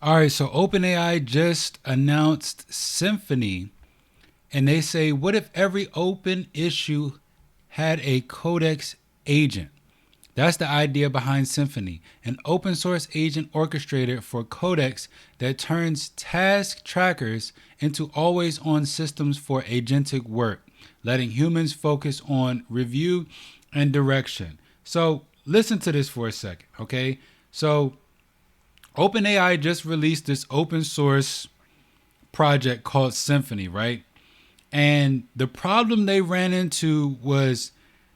All right, so OpenAI just announced Symphony, and they say, what if every open issue had a Codex agent? That's the idea behind Symphony, an open source agent orchestrator for Codex that turns task trackers into always on systems for agentic work, letting humans focus on review and direction. So listen to this for a second, okay? So OpenAI just released this open source project called Symphony, right? And the problem they ran into was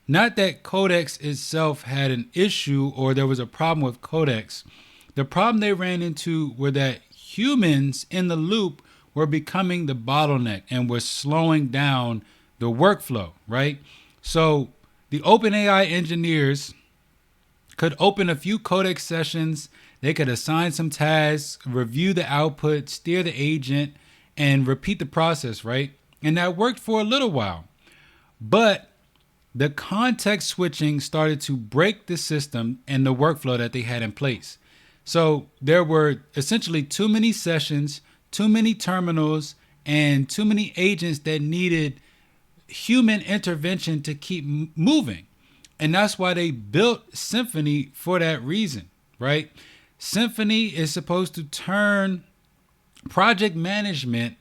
not that Codex itself had an issue or there was a problem with Codex. The problem they ran into were that humans in the loop were becoming the bottleneck and were slowing down the workflow, right? So the OpenAI engineers could open a few Codex sessions. They could assign some tasks, review the output, steer the agent, and repeat the process, right? And that worked for a little while. But the context switching started to break the system and the workflow that they had in place. So there were essentially too many sessions, too many terminals, and too many agents that needed human intervention to keep moving. And that's why they built Symphony for that reason, right? Symphony is supposed to turn project management,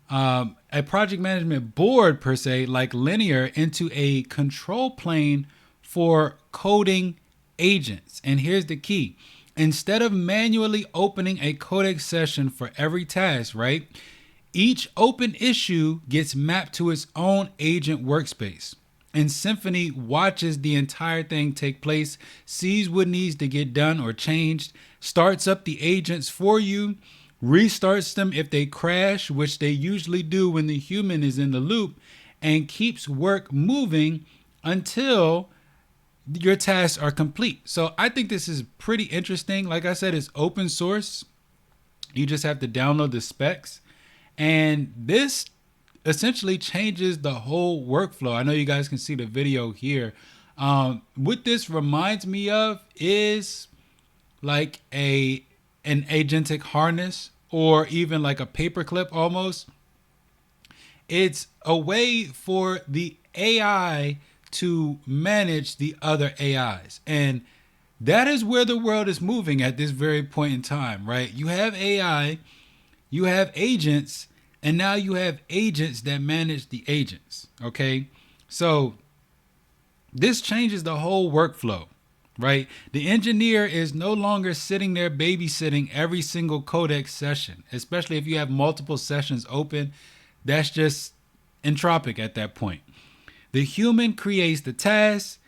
a project management board per se, like Linear, into a control plane for coding agents. And here's the key. Instead of manually opening a Codex session for every task, right? Each open issue gets mapped to its own agent workspace. And Symphony watches the entire thing take place, sees what needs to get done or changed, starts up the agents for you, restarts them if they crash, which they usually do when the human is in the loop, and keeps work moving until your tasks are complete. So I think this is pretty interesting. Like I said, it's open source. You just have to download the specs. And this essentially changes the whole workflow. I know you guys can see the video here. What this reminds me of is like an agentic harness, or even like a paperclip almost. It's a way for the AI to manage the other AIs. And that is where the world is moving at this very point in time, right? You have AI, you have agents, and now you have agents that manage the agents, okay? So this changes the whole workflow, right? The engineer is no longer sitting there babysitting every single Codex session, especially if you have multiple sessions open. That's just entropic at that point. The human creates the task.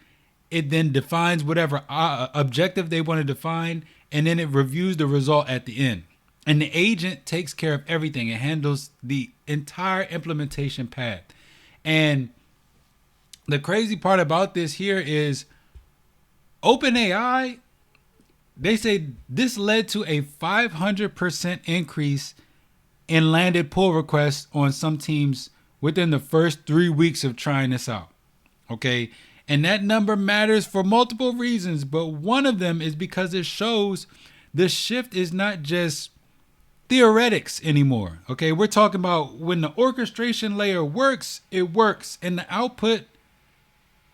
It then defines whatever objective they want to define, and then it reviews the result at the end. And the agent takes care of everything. It handles the entire implementation path. And the crazy part about this here is OpenAI, they say this led to a 500% increase in landed pull requests on some teams within the first 3 weeks of trying this out. Okay. And that number matters for multiple reasons, but one of them is because it shows the shift is not just theoretics anymore. Okay. We're talking about when the orchestration layer works, it works, and the output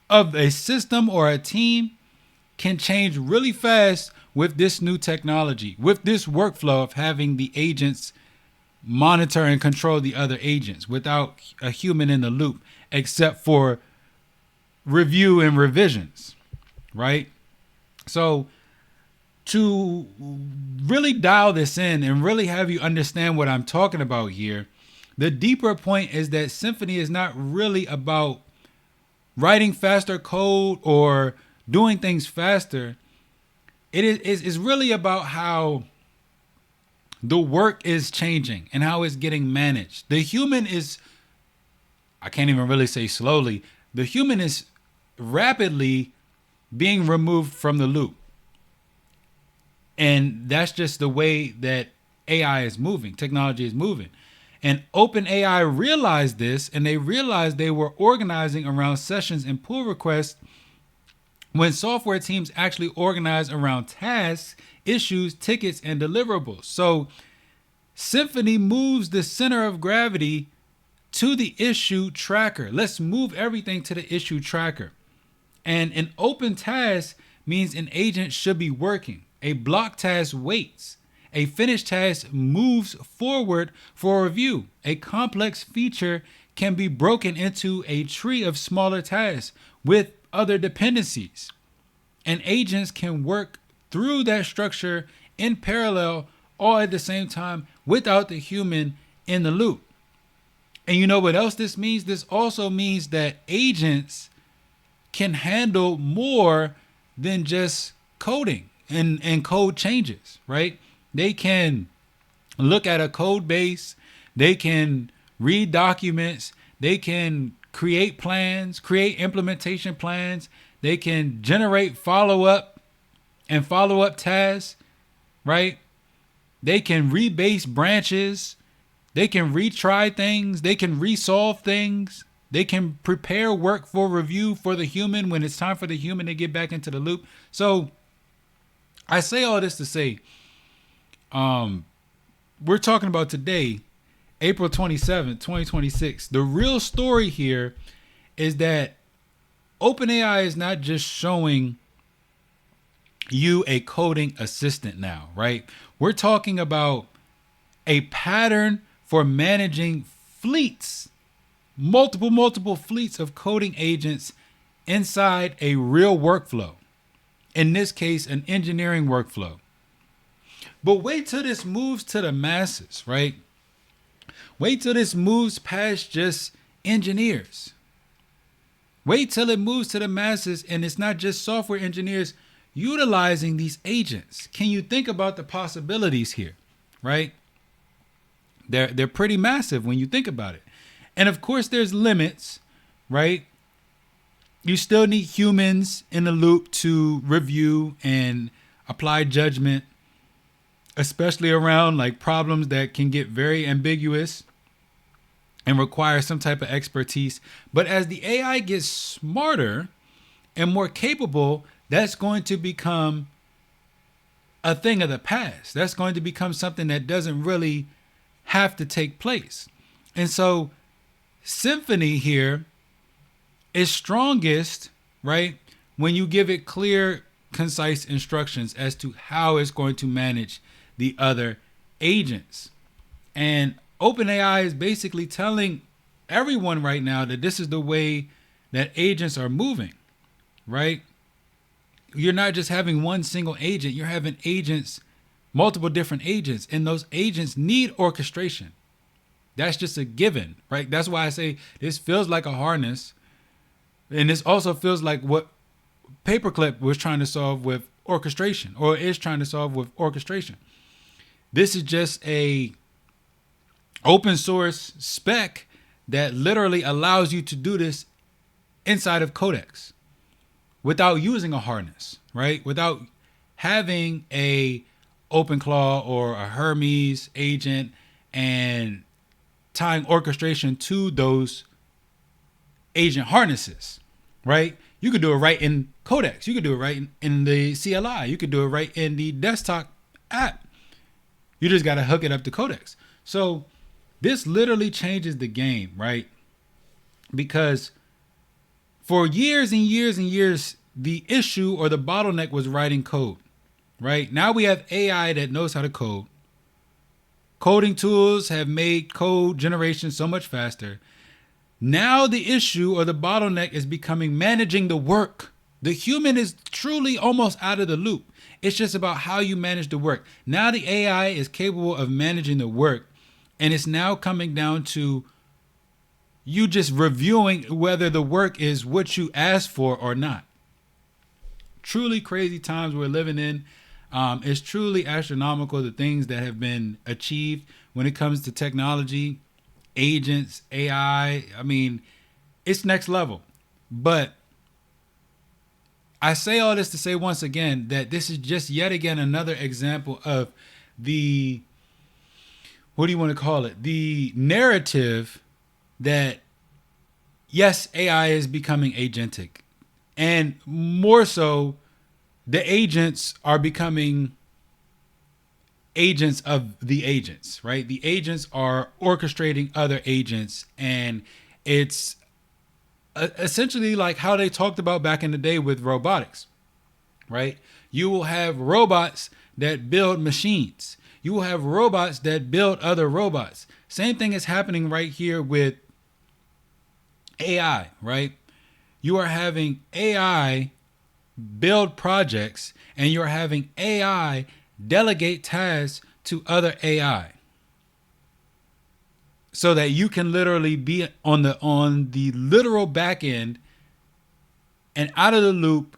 of a system or a team can change really fast with this new technology, with this workflow of having the agents monitor and control the other agents without a human in the loop, except for review and revisions, right? So to really dial this in and really have you understand what I'm talking about here, the deeper point is that Symphony is not really about writing faster code or doing things faster. It is really about how the work is changing and how it's getting managed. The human is, I can't even really say slowly, the human is rapidly being removed from the loop. And that's just the way that AI is moving, technology is moving. And OpenAI realized this, and they realized they were organizing around sessions and pull requests. When software teams actually organize around tasks, issues, tickets, and deliverables. So Symphony moves the center of gravity to the issue tracker. Let's move everything to the issue tracker. And an open task means an agent should be working. A block task waits. A finished task moves forward for review. A complex feature can be broken into a tree of smaller tasks with other dependencies. And agents can work through that structure in parallel all at the same time without the human in the loop. And you know what else this means? This also means that agents can handle more than just coding and code changes, right? They can look at a code base, they can read documents, they can create plans, create implementation plans, they can generate follow-up and follow-up tasks, right? They can rebase branches, they can retry things, they can resolve things, they can prepare work for review for the human when it's time for the human to get back into the loop. So I say all this to say, we're talking about today, April 27th, 2026. The real story here is that OpenAI is not just showing you a coding assistant now, right? We're talking about a pattern for managing fleets, multiple fleets of coding agents inside a real workflow. In this case, an engineering workflow. But wait till this moves to the masses, right? Wait till this moves past just engineers. Wait till it moves to the masses and it's not just software engineers utilizing these agents. Can you think about the possibilities here, right? They're pretty massive when you think about it. And of course, there's limits, right? You still need humans in the loop to review and apply judgment, especially around like problems that can get very ambiguous and require some type of expertise. But as the AI gets smarter and more capable, that's going to become a thing of the past. That's going to become something that doesn't really have to take place. And so Symphony here is strongest, right, when you give it clear, concise instructions as to how it's going to manage the other agents. And OpenAI is basically telling everyone right now that this is the way that agents are moving, right? You're not just having one single agent, you're having agents, multiple different agents, and those agents need orchestration. That's just a given, right? That's why I say this feels like a harness. And this also feels like what Paperclip was trying to solve with orchestration, or is trying to solve with orchestration. This is just a open source spec that literally allows you to do this inside of Codex without using a harness, right? Without having a OpenClaw or a Hermes agent and tying orchestration to those agent harnesses, right? You could do it right in Codex. You could do it right in the CLI. You could do it right in the desktop app. You just got to hook it up to Codex. So this literally changes the game, right? Because for years and years and years, the issue or the bottleneck was writing code, right? Now we have AI that knows how to code. Coding tools have made code generation so much faster. Now the issue or the bottleneck is becoming managing the work. The human is truly almost out of the loop. It's just about how you manage the work. Now the AI is capable of managing the work, and it's now coming down to you just reviewing whether the work is what you asked for or not. Truly crazy times we're living in. It's truly astronomical, the things that have been achieved when it comes to technology, agents, AI. I mean, it's next level. But I say all this to say once again that this is just yet again another example of the, what do you want to call it? The narrative that, yes, AI is becoming agentic. And more so, the agents are becoming agents of the agents, right? The agents are orchestrating other agents, and it's essentially like how they talked about back in the day with robotics, right? You will have robots that build machines. You will have robots that build other robots. Same thing is happening right here with AI, right? You are having AI build projects, and you're having AI delegate tasks to other AI, so that you can literally be on the literal back end and out of the loop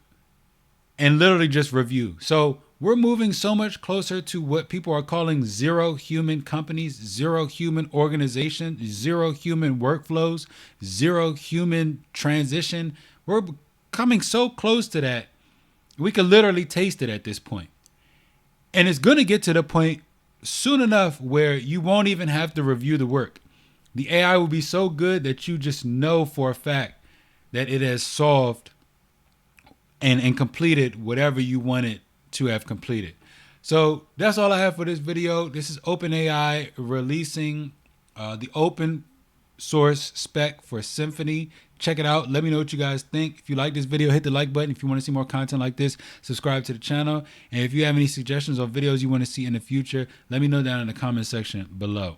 and literally just review. So we're moving so much closer to what people are calling zero human companies, zero human organization, zero human workflows, zero human transition. We're coming so close to that. We can literally taste it at this point. And it's going to get to the point soon enough where you won't even have to review the work. The AI will be so good that you just know for a fact that it has solved and completed whatever you wanted to have completed. So that's all I have for this video. This is OpenAI releasing the open source spec for Symphony. Check it out. Let me know what you guys think. If you like this video, hit the like button. If you want to see more content like this, subscribe to the channel. And if you have any suggestions or videos you want to see in the future, let me know down in the comment section below.